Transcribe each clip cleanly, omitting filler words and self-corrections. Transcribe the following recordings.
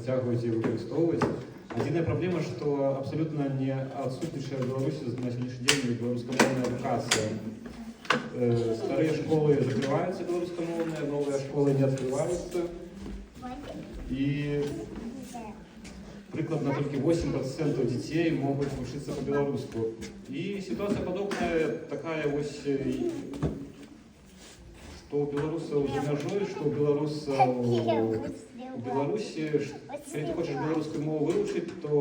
працягваюць і выкарыстоўваць. Адзіная праблема, што абсалютна не адсутнічае ў Беларусі на сённяшні дзень беларускамоўная адукацыя. Старыя школы закрываюцца беларускамоўныя, новыя школы не открываюцца. І прыкладна толькі 8% дзяцей могуць вучыцца па-беларуску. І сітуацыя падобная такая вось, што ў беларусаў за мяжой, што ў беларусаў у Беларусі, калі ты хочаш беларускую мову вывучыць, то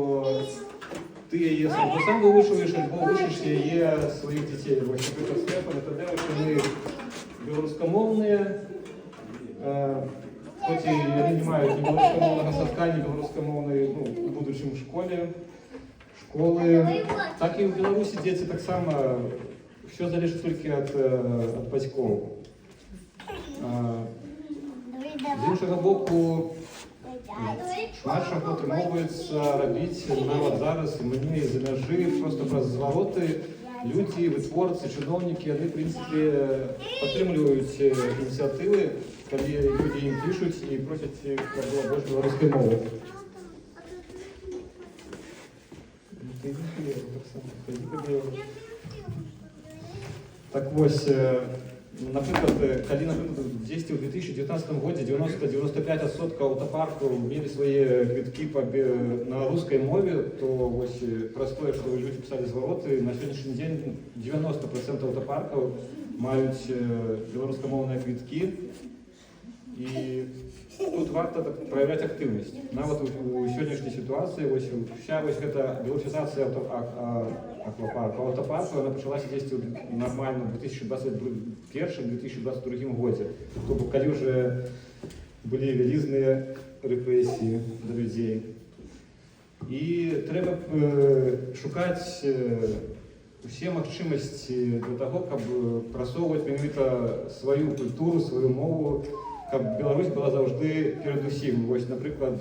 ты яе сам вывучваеш, альбо вучыш яе сваіх дзяцей. Вось, напрыклад, Стэфан, это тое, што мы беларускамоўныя, хоць і яны не маюць ні беларускамоўнага садка, ні беларускамоўнай, у будучым школы, так і ў Беларусі дзеці таксама, ўсё залежыць толькі ад бацькоў. З іншага боку, шмат чаго атрымоўваецца рабіць нават зараз, і мне з-за мяжы проста праз звароты людзі, вытворцы, чыноўнікі, яны, в прынцыпе, падтрымліваюць ініцыятывы, калі людзі ім пішуць і просяць, каб было больш беларускай мовы. Так вось, напрыклад, калі, дзесьці ў 2019 годзе 90-95% аўтапаркаў мелі свае квіткі на рускай мове, то вось праз тое, што людзі пісалі звароты, на сённяшні дзень 90% аўтапаркаў маюць беларускамоўныя квіткі. І тут варта праяўляць актыўнасць. Нават у сённяшняй сітуацыі вся гэта беларусізацыя аўтапарку, она пачалася дзесьці нармальна ў 2021-2022 годзе. То бок, калі ўжо былі вялізныя рэпрэсіі да людзей. І трэба шукаць усе магчымасці для таго, каб прасоўваць менавіта сваю культуру, сваю мову, каб Беларусь была заўжды перадусім. Вось, напрыклад,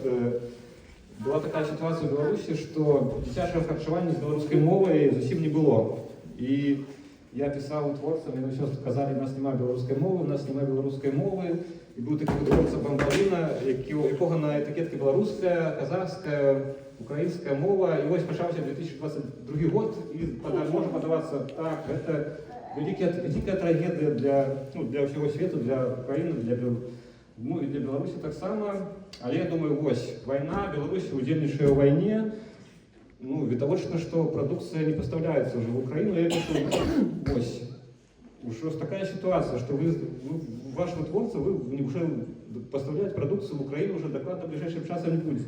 была такая сітуацыя ў Беларусі, што дзіцячага харчавання з беларускай мовай зусім не было. І я пісаў творцам, яны ўсё сказалі, у нас няма беларускай мовы, у нас няма беларускай мовы. І быў такі творца Бамбаліна, якога на этыкетке беларуская, казахская, украінская мова. І вось пачаўся 2022 год, і можа падавацца, так, гэта вялікая трагедыя для ўсяго свету, для Украіны, і для Беларусі таксама. Але я думаю, вось, вайна, Беларусь удзельнічае ў вайне. Відавочна, што прадукцыя не пастаўляецца ўжо ў Украіну. Я пишу, вось, ужо такая сітуацыя, што ваш вытворца, вы ўжо пастаўляць прадукцыю в Украину уже докладно в ближайшим часом не будет.